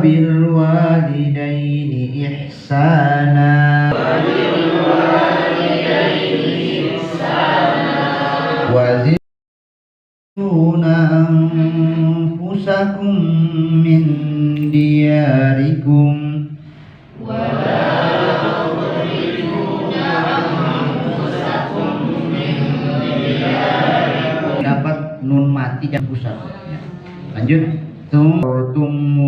وبالوالدين إحسانا وزدون أنفسكم من دياركم dapat nun mati dan pusat. Lanjut. Tum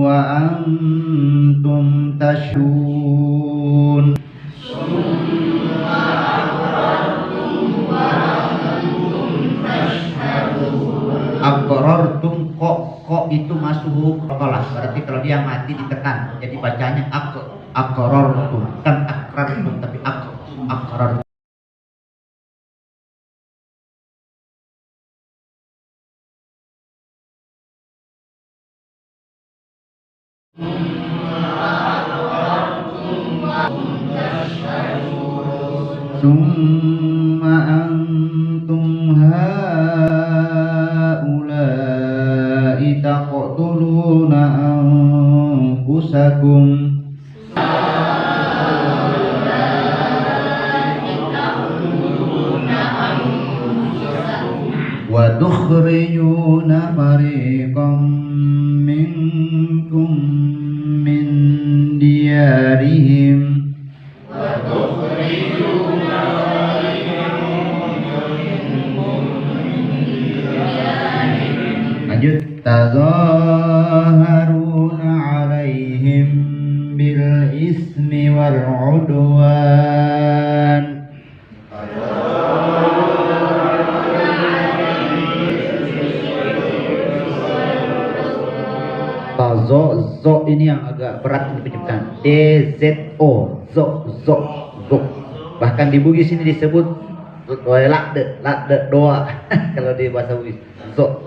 wa antum tashun. Aqrartum kok itu masuk kelas. Berarti kalau dia mati ditekan. Jadi bacanya aqrartum, bukan akrartum tapi aqrartum. Summa antum haula'i taqtuluna anfusakum wa tukhrijuna fariqan minkum min diyarihim tazaharuna alaihim bil ismi wal udwan zo ini yang agak berat diucapkan DZO zo bahkan di Bugis ini disebut lakde doa kalau di bahasa Bugis zo.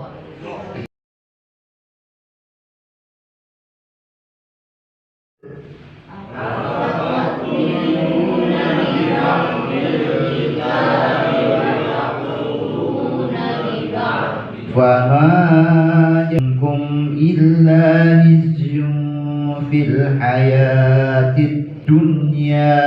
Fama jankum illa hizyun fil hayatid dunya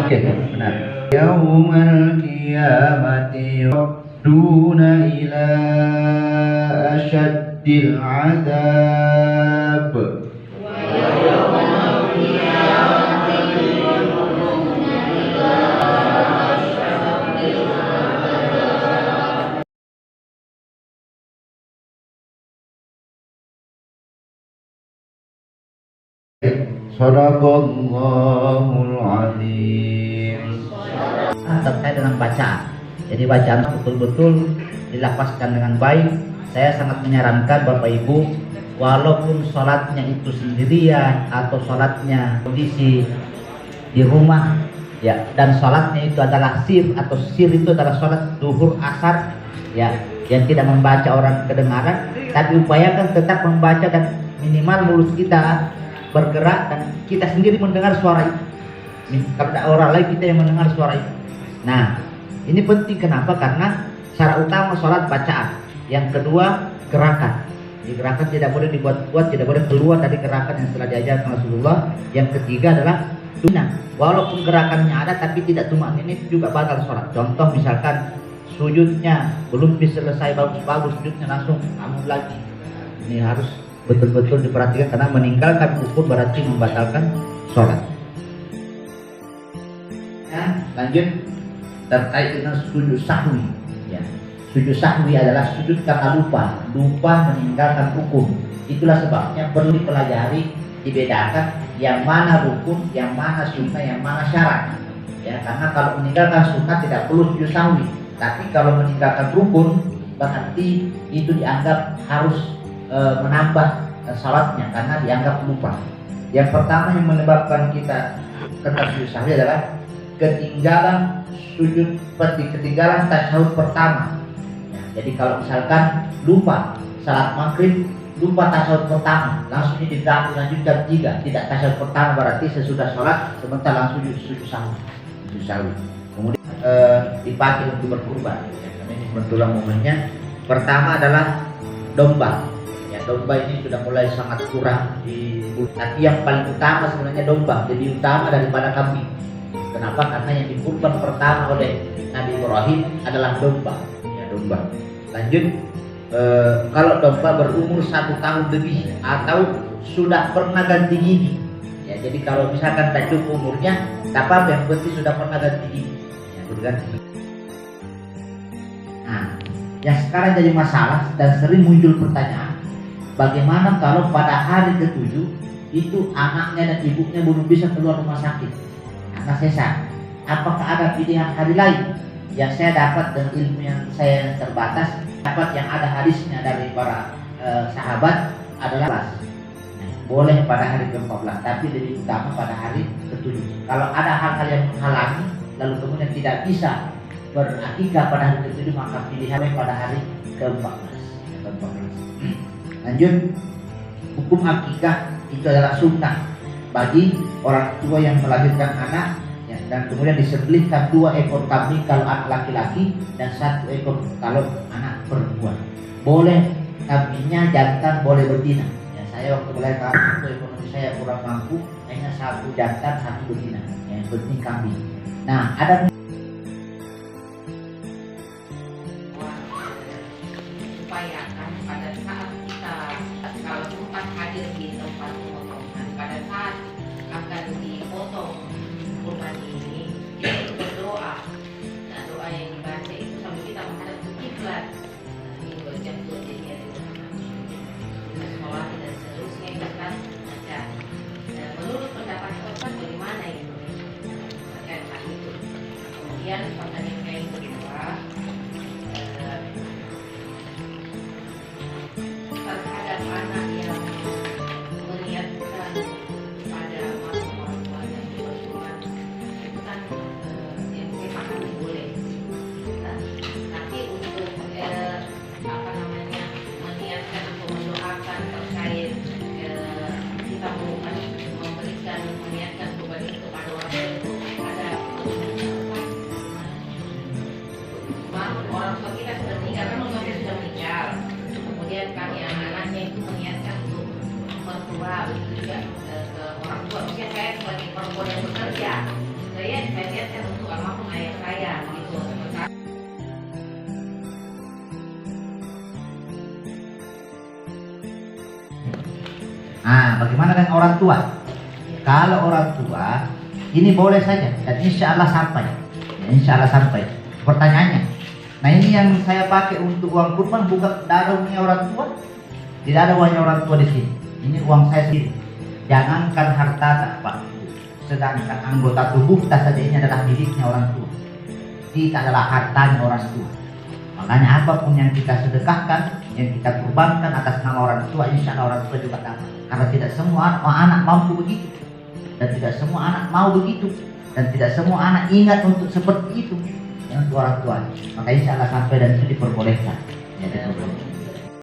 Oke, benar. Yaumal qiyamati yu'duna ila asyaddil azab. Shadaqallahul azim. Terkait dengan bacaan. Jadi bacaan betul-betul dilafazkan dengan baik. Saya sangat menyarankan Bapak Ibu, walaupun sholatnya itu sendirian atau sholatnya kondisi di rumah, ya, dan sholatnya itu adalah sir atau sir itu adalah sholat zuhur asar, ya, yang tidak membaca orang kedengaran, tapi upayakan tetap membaca dan minimal mulut kita bergerak dan kita sendiri mendengar suara itu. Kalau ada orang lain kita yang mendengar suara itu. Nah, ini penting kenapa? Karena syarat utama sholat bacaan. Yang kedua gerakan. Di gerakan tidak boleh dibuat-buat, tidak boleh keluar dari gerakan yang telah diajarkan Rasulullah. Yang ketiga adalah sunnah. Walaupun gerakannya ada tapi tidak tumak ini juga batal sholat. Contoh misalkan sujudnya belum selesai bagus-bagus, sujudnya langsung bangun lagi. Ini harus betul-betul diperhatikan karena meninggalkan rukun berarti membatalkan sholat. Ya, lanjut terkait dengan sujud sahwi. Ya, sujud sahwi adalah sujud karena lupa meninggalkan rukun. Itulah sebabnya perlu dipelajari, dibedakan yang mana rukun, yang mana sunnah, yang mana syarat. Ya, karena kalau meninggalkan sunnah tidak perlu sujud sahwi, tapi kalau meninggalkan rukun berarti itu dianggap harus menambah salatnya karena dianggap lupa. Yang pertama yang menyebabkan kita kena sujud sahwi adalah ketinggalan tasyahud pertama. Ya, jadi kalau misalkan lupa salat maghrib, lupa tasawuf pertama, langsung dilanjutkan 3. Tidak tasawuf pertama berarti sesudah sholat sebentar langsung sujud sahwi. Kemudian dipakai untuk berkurban. Ini kebetulan momennya. Pertama adalah domba. Ya, domba ini sudah mulai sangat kurang tapi yang paling utama sebenarnya domba, lebih utama daripada kambing. Kenapa? Karena yang dikurban pertama oleh Nabi Ibrahim adalah domba. Ya, domba. Lanjut, kalau domba berumur 1 tahun lebih atau sudah pernah ganti gigi. Ya, jadi kalau misalkan tak cukup umurnya, tak apa, yang penting sudah pernah ganti gigi. Ya, berganti. Nah, yang sekarang jadi masalah dan sering muncul pertanyaan, bagaimana kalau pada hari ke-7 itu anaknya dan ibunya belum bisa keluar rumah sakit karena sesar? Apakah ada pilihan hari lain? Yang saya dapat dengan ilmu yang saya terbatas, dapat yang ada hadisnya dari para sahabat adalah boleh pada hari ke-14, tapi lebih utama pada hari ke-7. Kalau ada hal-hal yang menghalangi lalu kemudian tidak bisa berakikah pada hari ke-7, maka pilihannya pada hari ke-14. Lanjut, hukum akikah itu adalah sunnah bagi orang tua yang melahirkan anak, ya, dan kemudian disembelihkan 2 ekor kambing kalau anak laki-laki dan 1 ekor kalau anak perempuan. Boleh kambingnya jantan, boleh betina. Ya, saya waktu melahirkan anak, ekonomi saya kurang mampu, hanya 1 jantan 1 betina. Yang penting kambing. Nah, ada upayakan pada saat kita kalau sempat hadir di tempat pemotongan, pada saat akan dipotong kurban ini, kita berdoa. Nah, doa yang dibaca itu sambil kita menghadap ke kiblat. Ini baca jadi sholat dan seterusnya kita baca. Dan menurut pendapat Ustaz bagaimana itu terkait hal itu? Kemudian pertanyaan yang kedua, terhadap anak yang melihatkan pada masa orang tuanya diperlukan, itu kan yang dipahami boleh. Nah, tapi untuk apa namanya meniatkan atau mendoakan terkait kita memberikan meniatkan kepada itu pada orang itu ada orang tua kita sudah meninggal, kan orang tua kita sudah meninggal. Kemudian kami anak-anaknya itu meniatkan untuk mertua juga ke orang tua. Misalnya saya sebagai perempuan yang bekerja, saya niatkan untuk almarhum ayah saya gitu. bagaimana dengan orang tua? Kalau orang tua ini boleh saja dan insya Allah sampai. Ya, insya Allah sampai. Pertanyaannya, nah ini yang saya pakai untuk uang kurban bukan ada uangnya orang tua, tidak ada uangnya orang tua di sini. Ini uang saya sendiri. Jangankan harta tak Pak, sedangkan anggota tubuh kita saja ini adalah miliknya orang tua. Kita adalah hartanya orang tua. Makanya apapun yang kita sedekahkan, yang kita kurbankan atas nama orang tua, insya Allah orang tua juga dapat. Karena tidak semua anak mampu begitu, dan tidak semua anak mau begitu, dan tidak semua anak ingat untuk seperti itu. Untuk orang tua, maka insya Allah sampai dan itu diperbolehkan. Ya,